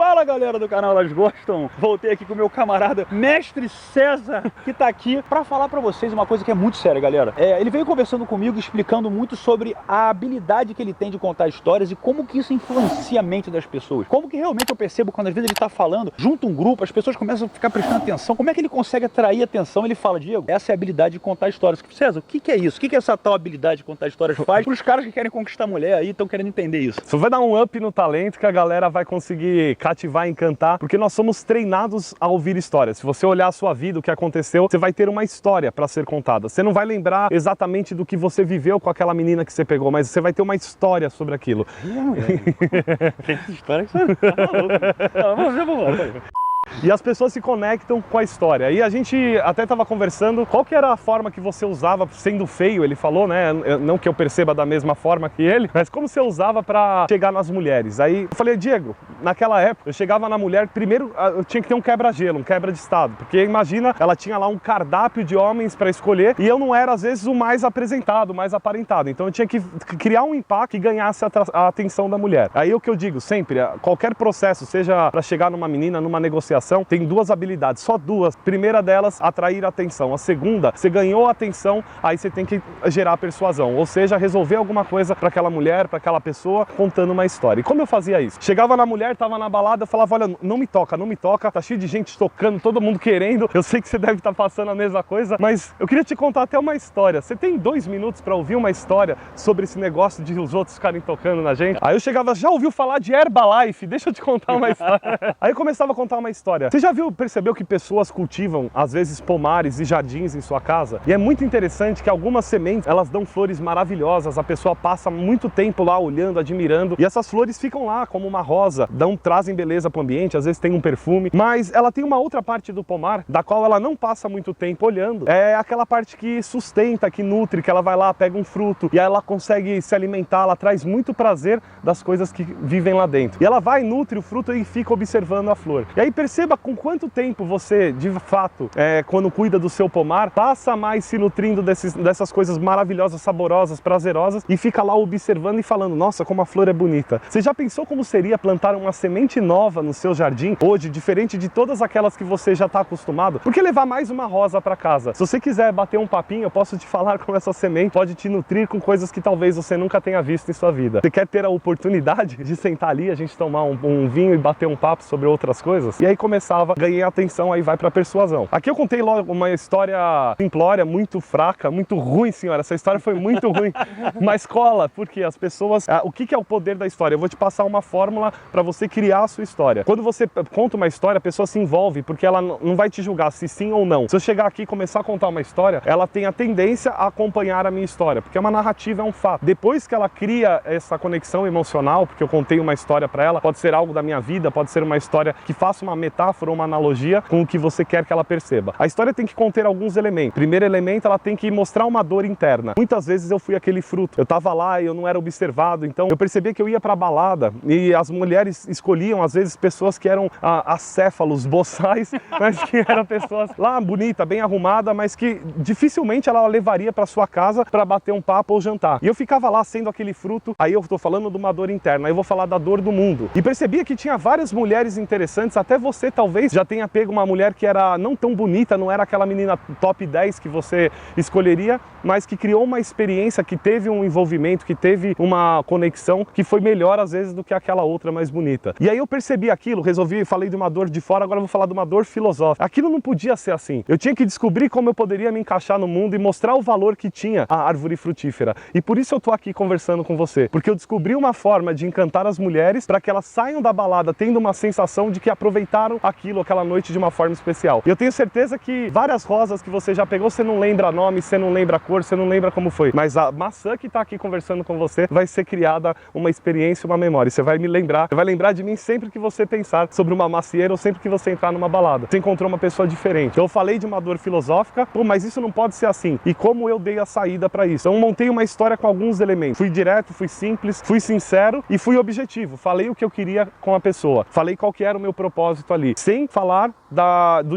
Fala galera do canal Elas Gostam, voltei aqui com o meu camarada Mestre César, que tá aqui pra falar pra vocês uma coisa que é muito séria, galera. Ele veio conversando comigo, explicando muito sobre a habilidade que ele tem de contar histórias e como que isso influencia a mente das pessoas. Como que realmente eu percebo quando às vezes ele tá falando, junto um grupo, as pessoas começam a ficar prestando atenção, como é que ele consegue atrair atenção? Ele fala, Diego, essa é a habilidade de contar histórias. César, o que é isso? O que essa tal habilidade de contar histórias faz pros caras que querem conquistar mulher aí, estão querendo entender isso? Isso vai dar um up no talento que a galera vai conseguir cativar e encantar, porque nós somos treinados a ouvir histórias. Se você olhar a sua vida, o que aconteceu, você vai ter uma história para ser contada. Você não vai lembrar exatamente do que você viveu com aquela menina que você pegou, mas você vai ter uma história sobre aquilo. Tem história que você tá maluco. Vamos lá. E as pessoas se conectam com a história. E a gente até estava conversando qual que era a forma que você usava, sendo feio, ele falou, né? Não que eu perceba da mesma forma que ele, mas como você usava para chegar nas mulheres. Aí eu falei, Diego, naquela época eu chegava na mulher, primeiro eu tinha que ter um quebra-gelo, um quebra de estado, porque imagina, ela tinha lá um cardápio de homens para escolher e eu não era às vezes o mais apresentado, o mais aparentado. Então eu tinha que criar um impacto que ganhasse a atenção da mulher. Aí o que eu digo sempre, qualquer processo, seja para chegar numa menina, numa negociação, tem duas habilidades, só duas. A primeira delas, atrair a atenção. A segunda, você ganhou a atenção, aí você tem que gerar a persuasão, ou seja, resolver alguma coisa para aquela mulher, para aquela pessoa, contando uma história. E como eu fazia isso? Chegava na mulher, tava na balada, eu falava, olha, não me toca, tá cheio de gente tocando, todo mundo querendo, eu sei que você deve estar passando a mesma coisa, mas eu queria te contar até uma história. Você tem 2 minutos para ouvir uma história sobre esse negócio de os outros ficarem tocando na gente? Aí eu chegava, já ouviu falar de Herbalife? Deixa eu te contar uma história. Aí eu começava a contar uma história. Você já percebeu que pessoas cultivam, às vezes, pomares e jardins em sua casa? E é muito interessante que algumas sementes, elas dão flores maravilhosas, a pessoa passa muito tempo lá olhando, admirando, e essas flores ficam lá como uma rosa, trazem beleza para o ambiente, às vezes tem um perfume, mas ela tem uma outra parte do pomar, da qual ela não passa muito tempo olhando, é aquela parte que sustenta, que nutre, que ela vai lá, pega um fruto, e aí ela consegue se alimentar, ela traz muito prazer das coisas que vivem lá dentro. E ela vai, nutre o fruto e fica observando a flor. E aí perceba com quanto tempo você, de fato, quando cuida do seu pomar, passa mais se nutrindo dessas coisas maravilhosas, saborosas, prazerosas, e fica lá observando e falando, nossa, como a flor é bonita. Você já pensou como seria plantar uma semente nova no seu jardim, hoje, diferente de todas aquelas que você já está acostumado? Por que levar mais uma rosa para casa? Se você quiser bater um papinho, eu posso te falar como essa semente pode te nutrir com coisas que talvez você nunca tenha visto em sua vida. Você quer ter a oportunidade de sentar ali, a gente tomar um vinho e bater um papo sobre outras coisas? E aí começava, ganhei a atenção, aí vai pra persuasão. Aqui eu contei logo uma história simplória, muito fraca, muito ruim, senhora. Essa história foi muito ruim, mas cola, porque as pessoas... O que é o poder da história? Eu vou te passar uma fórmula para você criar a sua história. Quando você conta uma história, a pessoa se envolve, porque ela não vai te julgar se sim ou não. Se eu chegar aqui e começar a contar uma história, ela tem a tendência a acompanhar a minha história, porque uma narrativa é um fato. Depois que ela cria essa conexão emocional, porque eu contei uma história para ela, pode ser algo da minha vida, pode ser uma história que faça uma metáfora, uma analogia com o que você quer que ela perceba. A história tem que conter alguns elementos. Primeiro elemento, ela tem que mostrar uma dor interna. Muitas vezes eu fui aquele fruto. Eu tava lá e eu não era observado, então eu percebi que eu ia pra balada e as mulheres escolhiam, às vezes, pessoas que eram acéfalos, boçais, mas que eram pessoas lá, bonita, bem arrumada, mas que dificilmente ela levaria pra sua casa pra bater um papo ou jantar. E eu ficava lá sendo aquele fruto, aí eu tô falando de uma dor interna, aí eu vou falar da dor do mundo. E percebia que tinha várias mulheres interessantes, até você talvez já tenha pego uma mulher que era não tão bonita, não era aquela menina top 10 que você escolheria, mas que criou uma experiência, que teve um envolvimento, que teve uma conexão, que foi melhor às vezes do que aquela outra mais bonita. E aí eu percebi aquilo, falei de uma dor de fora, agora eu vou falar de uma dor filosófica. Aquilo não podia ser assim. Eu tinha que descobrir como eu poderia me encaixar no mundo e mostrar o valor que tinha a árvore frutífera. E por isso eu tô aqui conversando com você, porque eu descobri uma forma de encantar as mulheres para que elas saiam da balada tendo uma sensação de que aproveitaram aquela noite de uma forma especial. E eu tenho certeza que várias rosas que você já pegou, você não lembra nome, você não lembra a cor, você não lembra como foi. Mas a maçã que tá aqui conversando com você vai ser criada uma experiência, uma memória. Você vai me lembrar, vai lembrar de mim sempre que você pensar sobre uma macieira ou sempre que você entrar numa balada. Você encontrou uma pessoa diferente. Eu falei de uma dor filosófica, mas isso não pode ser assim. E como eu dei a saída para isso? Então eu montei uma história com alguns elementos. Fui direto, fui simples, fui sincero e fui objetivo. Falei o que eu queria com a pessoa. Falei qual que era o meu propósito ali. ali. Sem falar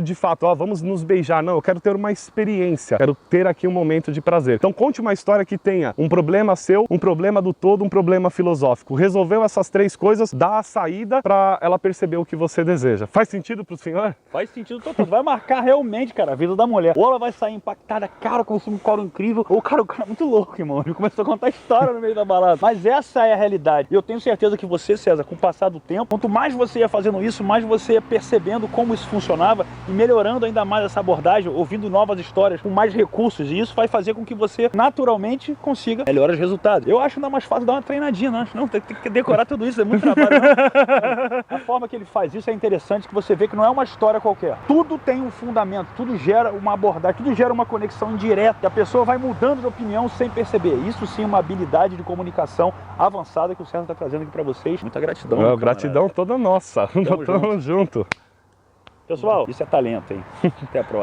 de fato, ó, vamos nos beijar. Não, eu quero ter uma experiência, quero ter aqui um momento de prazer. Então conte uma história que tenha um problema seu, um problema do todo, um problema filosófico. Resolveu essas três coisas, dá a saída para ela perceber o que você deseja. Faz sentido pro senhor? Faz sentido total. Vai marcar realmente, cara, a vida da mulher. Ou ela vai sair impactada, cara, com um coro incrível, ou cara, o cara é muito louco, irmão. Ele começou a contar história no meio da balada. Mas essa é a realidade. E eu tenho certeza que você, César, com o passar do tempo, quanto mais você ia fazendo isso, mais você ia percebendo como isso funcionava e melhorando ainda mais essa abordagem, ouvindo novas histórias com mais recursos. E isso vai fazer com que você naturalmente consiga melhores resultados. Eu acho ainda mais fácil dar uma treinadinha, não acho não. Tem que decorar tudo isso, é muito trabalho. Não. A forma que ele faz isso é interessante, que você vê que não é uma história qualquer. Tudo tem um fundamento, tudo gera uma abordagem, tudo gera uma conexão indireta. E a pessoa vai mudando de opinião sem perceber. Isso sim é uma habilidade de comunicação avançada que o César está trazendo aqui para vocês. Muita gratidão. Gratidão toda nossa. Tamo junto. Pessoal, isso é talento, hein? Até a próxima.